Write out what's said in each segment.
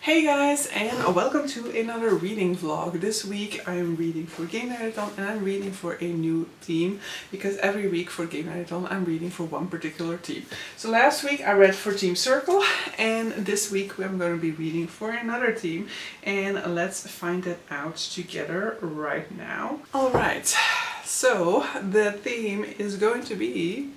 Hey guys, and welcome to another reading vlog. This week I am reading for Gamenightathon and I'm reading for a new theme because every week for Gamenightathon I'm reading for one particular theme. So last week I read for Team Circle and this week I'm going to be reading for another theme, and let's find it out together right now. Alright, so the theme is going to be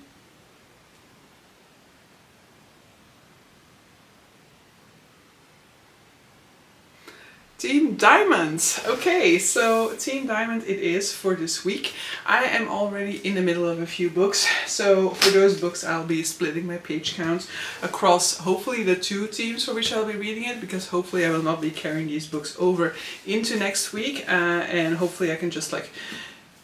Team Diamond. Okay, so Team Diamond it is for this week. I am already in the middle of a few books, so for those books I'll be splitting my page count across hopefully the two teams for which I'll be reading it, because hopefully I will not be carrying these books over into next week, and hopefully I can just like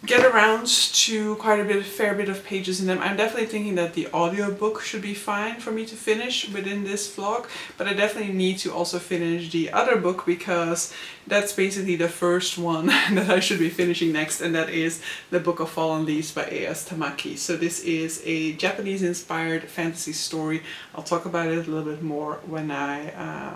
get around to quite a fair bit of pages in them. I'm definitely thinking that the audiobook should be fine for me to finish within this vlog, but I definitely need to also finish the other book because that's basically the first one that I should be finishing next, and that is The Book of Fallen Leaves by A.S. Tamaki. So this is a Japanese inspired fantasy story. I'll talk about it a little bit more when I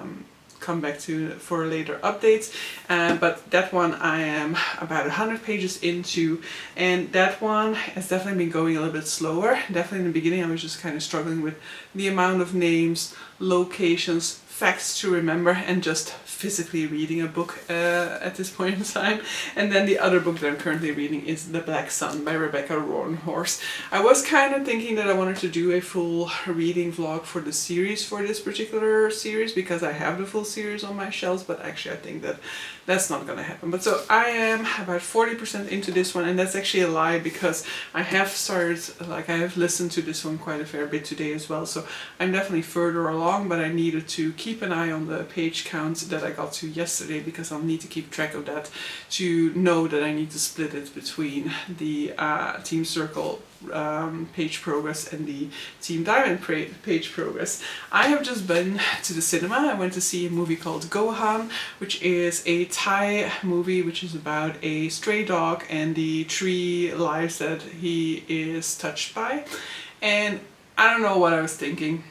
come back to for later updates, but that one I am about 100 pages into, and that one has definitely been going a little bit slower. Definitely in the beginning I was just kind of struggling with the amount of names, locations, facts to remember, and just physically reading a book at this point in time. And then the other book that I'm currently reading is The Black Sun by Rebecca Roanhorse. I was kind of thinking that I wanted to do a full reading vlog for the series, for this particular series, because I have the full series on my shelves, but actually I think that that's not gonna happen. But so I am about 40% into this one, and that's actually a lie because I have started, like I have listened to this one quite a fair bit today as well, so I'm definitely further along, but I needed to keep an eye on the page count that I got to yesterday because I'll need to keep track of that to know that I need to split it between the Team Circle page progress and the Team Diamond page progress. I have just been to the cinema. I went to see a movie called Gohan, which is a Thai movie which is about a stray dog and the 3 lives that he is touched by. And I don't know what I was thinking.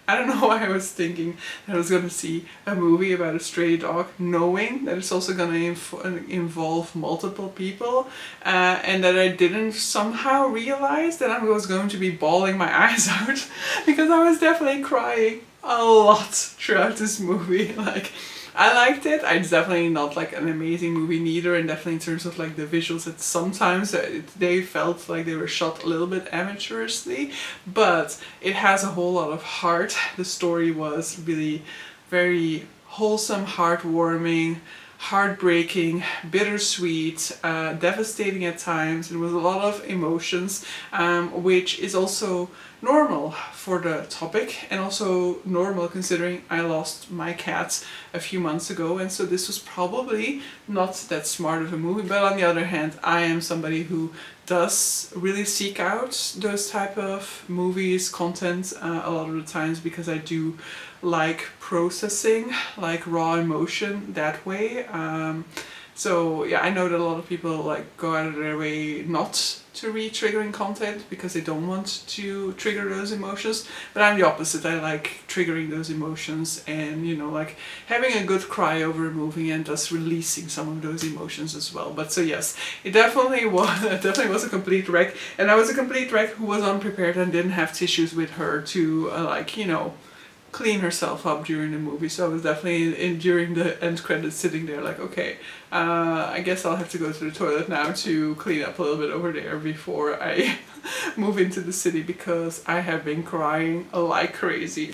I don't know why I was thinking that I was going to see a movie about a stray dog, knowing that it's also going to involve multiple people, and that I didn't somehow realize that I was going to be bawling my eyes out, because I was definitely crying a lot throughout this movie. Like, I liked it. It's definitely not like an amazing movie neither, and definitely in terms of like the visuals, it's sometimes they felt like they were shot a little bit amateurishly, but it has a whole lot of heart. The story was really very wholesome, heartwarming, heartbreaking, bittersweet, devastating at times. There was a lot of emotions, which is also normal for the topic, and also normal considering I lost my cat a few months ago, and so this was probably not that smart of a movie. But on the other hand, I am somebody who does really seek out those type of movies, content a lot of the times, because I do like processing like raw emotion that way. So yeah, I know that a lot of people like go out of their way not to read triggering content because they don't want to trigger those emotions, but I'm the opposite. I like triggering those emotions and, you know, like having a good cry over a movie and thus releasing some of those emotions as well. But so yes, it definitely was a complete wreck, and I was a complete wreck who was unprepared and didn't have tissues with her to like, you know, clean herself up during the movie. So I was definitely during the end credits sitting there like, okay, I guess I'll have to go to the toilet now to clean up a little bit over there before I move into the city, because I have been crying like crazy.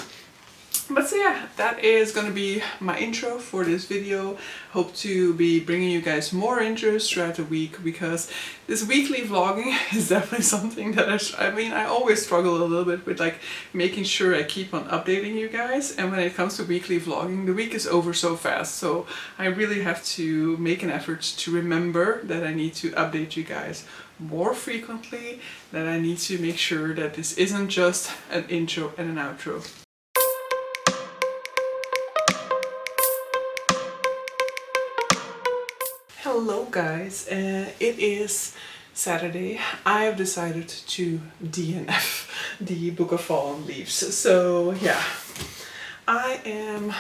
But so yeah, that is gonna be my intro for this video. Hope to be bringing you guys more intros throughout the week, because this weekly vlogging is definitely something that I always struggle a little bit with, like making sure I keep on updating you guys, and when it comes to weekly vlogging, the week is over so fast, so I really have to make an effort to remember that I need to update you guys more frequently, that I need to make sure that this isn't just an intro and an outro. Hello guys, it is Saturday. I have decided to DNF the Book of Fallen Leaves. So yeah, I am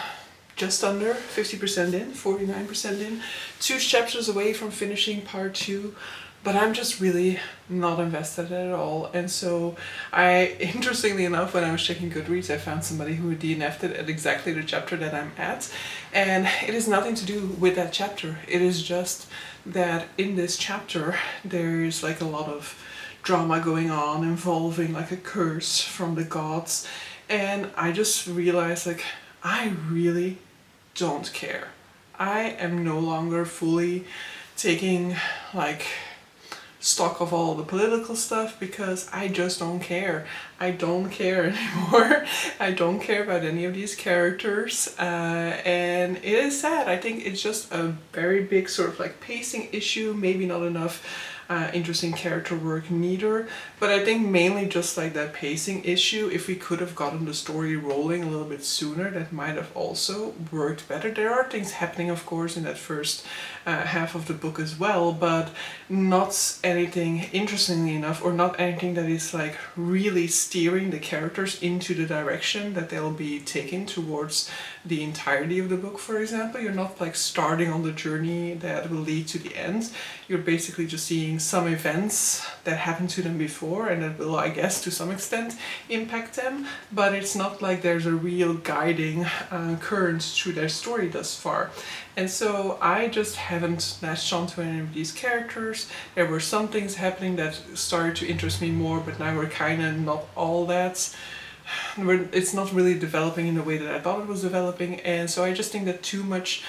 just under 50% in, 49% in, 2 chapters away from finishing part 2. But I'm just really not invested at all. And so interestingly enough, when I was checking Goodreads, I found somebody who DNF'd it at exactly the chapter that I'm at. And it has nothing to do with that chapter. It is just that in this chapter, there's like a lot of drama going on involving like a curse from the gods. And I just realized like, I really don't care. I am no longer fully taking like stock of all the political stuff because I just don't care. I don't care anymore. I don't care about any of these characters, and it is sad. I think it's just a very big sort of like pacing issue, maybe not enough interesting character work neither, but I think mainly just like that pacing issue. If we could have gotten the story rolling a little bit sooner, that might have also worked better. There are things happening, of course, in that first half of the book as well, but not anything interestingly enough, or not anything that is like really steering the characters into the direction that they'll be taking towards the entirety of the book. For example, you're not like starting on the journey that will lead to the end. You're basically just seeing some events that happened to them before and that will, I guess, to some extent impact them, but it's not like there's a real guiding current through their story thus far. And so I just haven't latched onto any of these characters. There were some things happening that started to interest me more, but now we're kind of not all that. It's not really developing in the way that I thought it was developing, and so I just think that too much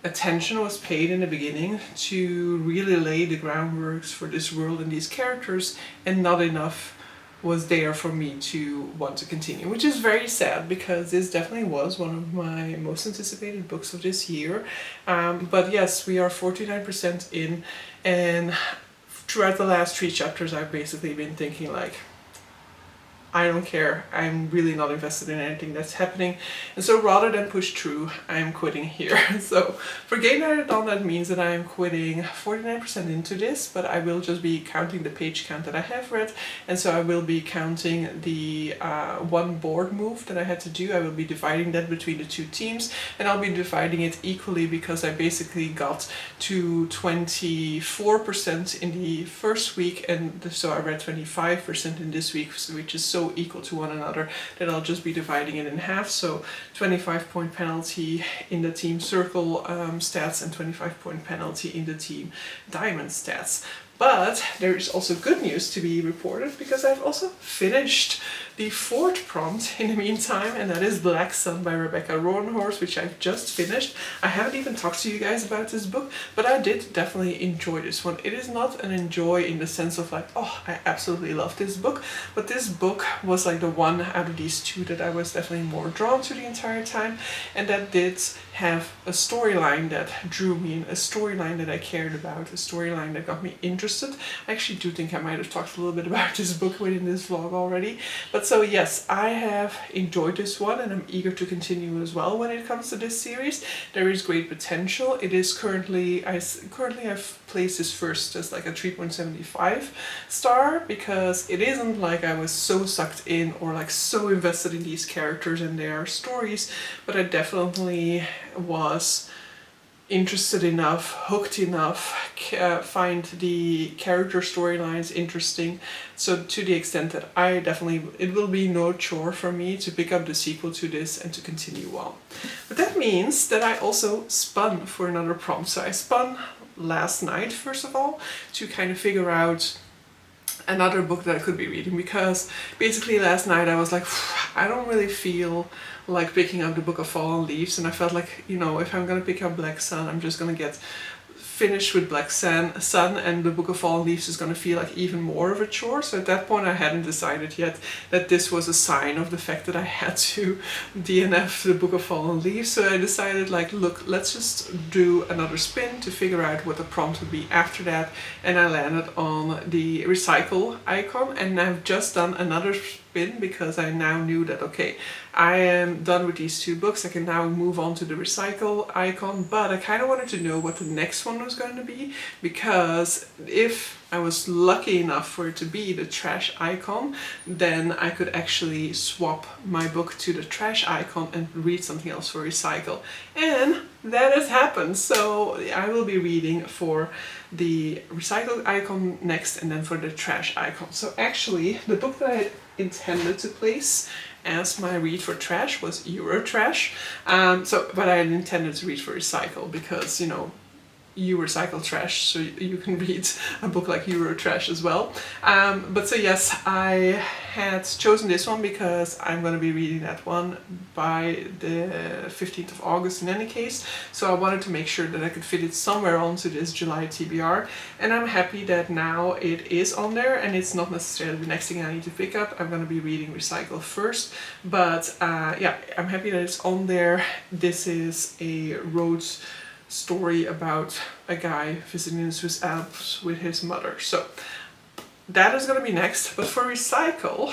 attention was paid in the beginning to really lay the groundwork for this world and these characters, and not enough was there for me to want to continue, which is very sad because this definitely was one of my most anticipated books of this year. But yes, we are 49% in, and throughout the last 3 chapters I've basically been thinking like, I don't care, I'm really not invested in anything that's happening, and so rather than push through, I'm quitting here. So for Gamenightathon, that means that I'm quitting 49% into this, but I will just be counting the page count that I have read, and so I will be counting the one board move that I had to do. I will be dividing that between the 2 teams, and I'll be dividing it equally because I basically got to 24% in the first week, and so I read 25% in this week, which is so equal to one another that I'll just be dividing it in half. So 25-point penalty in the team circle stats and 25-point penalty in the team diamond stats. But there is also good news to be reported because I've also finished the 4th prompt in the meantime, and that is Black Sun by Rebecca Roanhorse, which I've just finished. I haven't even talked to you guys about this book, but I did definitely enjoy this one. It is not an enjoy in the sense of like, oh, I absolutely love this book, but this book was like the one out of these 2 that I was definitely more drawn to the entire time, and that did have a storyline that drew me in, a storyline that I cared about, a storyline that got me interested. I actually do think I might have talked a little bit about this book within this vlog already, but so yes, I have enjoyed this one and I'm eager to continue as well when it comes to this series. There is great potential. It is currently I've placed this first as like a 3.75 star because it isn't like I was so sucked in or like so invested in these characters and their stories, but I definitely was interested enough, hooked enough, find the character storylines interesting, so to the extent that it will be no chore for me to pick up the sequel to this and to continue on. But that means that I also spun for another prompt. So I spun last night, first of all, to kind of figure out another book that I could be reading, because basically last night I was like, I don't really feel like picking up the Book of Fallen Leaves, and I felt like, you know, if I'm gonna pick up Black Sun, I'm just gonna get finished with Black Sun, and the Book of Fallen Leaves is gonna feel like even more of a chore. So at that point I hadn't decided yet that this was a sign of the fact that I had to DNF the Book of Fallen Leaves. So I decided like, look, let's just do another spin to figure out what the prompt would be after that, and I landed on the recycle icon, and I've just done another been, because I now knew that, okay, I am done with these 2 books, I can now move on to the recycle icon, but I kind of wanted to know what the next one was going to be, because if I was lucky enough for it to be the trash icon, then I could actually swap my book to the trash icon and read something else for recycle. And that has happened, so I will be reading for the recycle icon next, and then for the trash icon. So actually, the book that I had intended to place as my read for trash was Eurotrash. But I had intended to read for recycle because, you know, you recycle trash, so you can read a book like Eurotrash as well. But so yes, I had chosen this one because I'm going to be reading that one by the 15th of August in any case. So I wanted to make sure that I could fit it somewhere onto this July TBR. And I'm happy that now it is on there, and it's not necessarily the next thing I need to pick up. I'm going to be reading Recycle first. But yeah, I'm happy that it's on there. This is a road story about a guy visiting the Swiss Alps with his mother. So that is going to be next. But for recycle,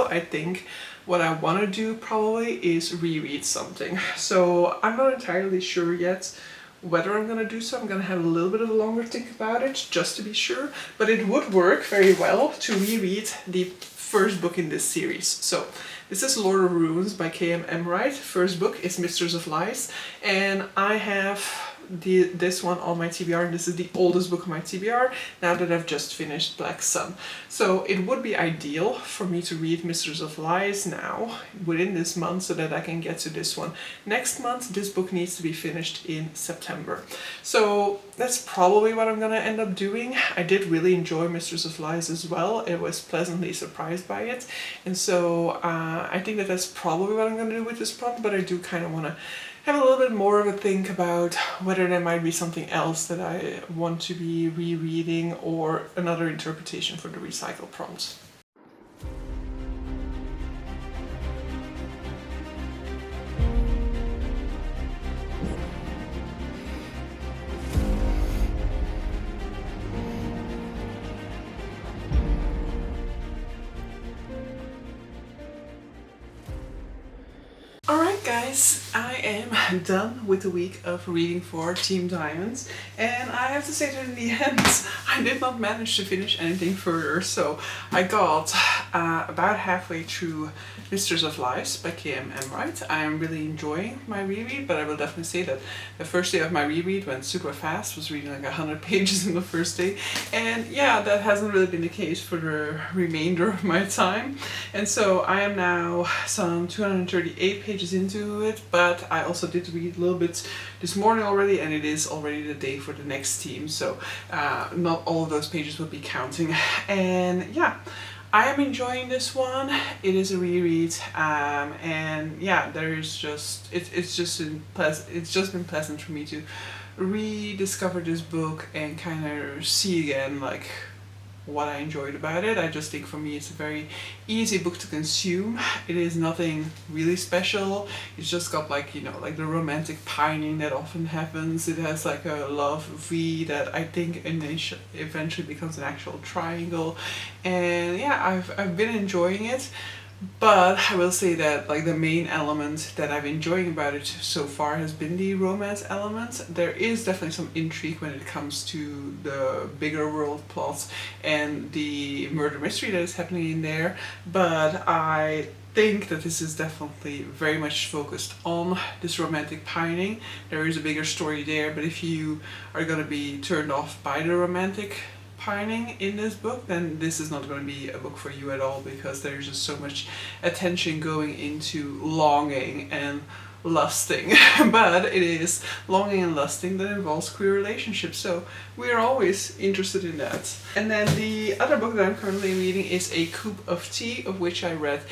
I think what I want to do probably is reread something. So I'm not entirely sure yet whether I'm going to do so. I'm going to have a little bit of a longer think about it just to be sure. But it would work very well to reread the first book in this series. So this is Lord of Runes by K.M. Emright. First book is Mistress of Lies, and I have this one on my TBR, and this is the oldest book on my TBR now that I've just finished Black Sun. So it would be ideal for me to read Mistress of Lies now within this month so that I can get to this one next month. This book needs to be finished in September. So that's probably what I'm gonna end up doing. I did really enjoy Mistress of Lies as well. I was pleasantly surprised by it, and so I think that that's probably what I'm gonna do with this prompt, but I do kind of want to have a little bit more of a think about whether there might be something else that I want to be rereading or another interpretation for the recycle prompts. Alright guys, I am done with the week of reading for Team Diamonds, and I have to say that in the end I did not manage to finish anything further. So I got about halfway through Mistress of Lies by K.M. Emright. I am really enjoying my reread, but I will definitely say that the first day of my reread went super fast. I was reading like 100 pages in the first day, and yeah, that hasn't really been the case for the remainder of my time. And so I am now some 238 pages into it, but I also did read a little bit this morning already, and it is already the day for the next team, so not all of those pages will be counting. And yeah, I am enjoying this one. It is a reread, and yeah, there is just it's just been pleasant for me to rediscover this book and kind of see again like what I enjoyed about it. I just think for me it's a very easy book to consume. It is nothing really special. It's just got like, you know, like the romantic pining that often happens. It has like a love V that I think eventually becomes an actual triangle. And yeah, I've been enjoying it. But I will say that like the main element that I've enjoying about it so far has been the romance element. There is definitely some intrigue when it comes to the bigger world plots and the murder mystery that is happening in there, but I think that this is definitely very much focused on this romantic pining. There is a bigger story there, but if you are going to be turned off by the romantic pining in this book, then this is not going to be a book for you at all, because there's just so much attention going into longing and lusting. But it is longing and lusting that involves queer relationships, so we're always interested in that. And then the other book that I'm currently reading is A Cup of Tea, of which I read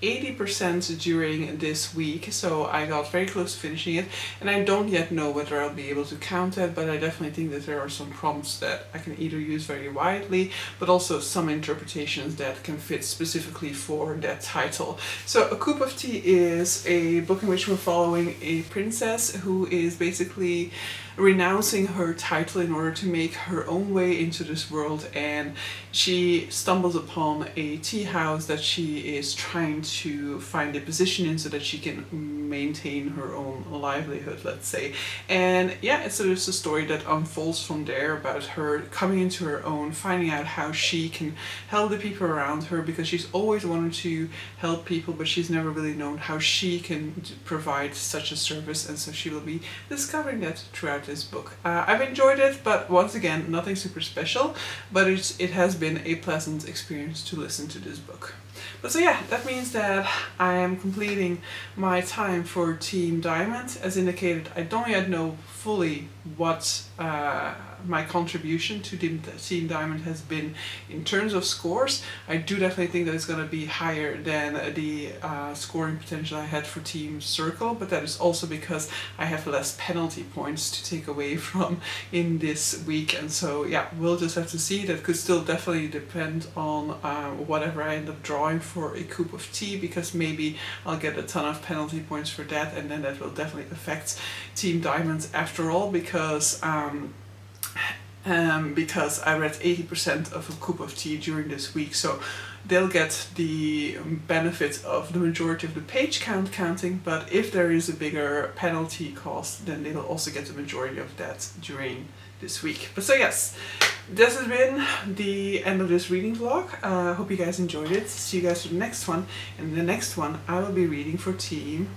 80% during this week, so I got very close to finishing it, and I don't yet know whether I'll be able to count it, but I definitely think that there are some prompts that I can either use very widely, but also some interpretations that can fit specifically for that title. So A Cup of Tea is a book in which we're following a princess who is basically renouncing her title in order to make her own way into this world, and she stumbles upon a tea house that she is trying to find a position in so that she can maintain her own livelihood, let's say. And yeah, it's just a story that unfolds from there about her coming into her own, finding out how she can help the people around her, because she's always wanted to help people, but she's never really known how she can provide such a service, and so she will be discovering that throughout this book. I've enjoyed it, but once again, nothing super special, but it has been a pleasant experience to listen to this book. But so yeah, that means that I am completing my time for Team Diamond. As indicated, I don't yet know fully what my contribution to Team Diamond has been in terms of scores. I do definitely think that it's going to be higher than the scoring potential I had for Team Circle, but that is also because I have less penalty points to take away from in this week, and so yeah, we'll just have to see. That could still definitely depend on whatever I end up drawing for A Cup of Tea, because maybe I'll get a ton of penalty points for that, and then that will definitely affect Team Diamond after all, because I read 80% of A Cup of Tea during this week, so they'll get the benefit of the majority of the page count counting, but if there is a bigger penalty cost, then they will also get the majority of that during this week. But so yes, this has been the end of this reading vlog. Hope you guys enjoyed it. See you guys for the next one, and in the next one I will be reading for Team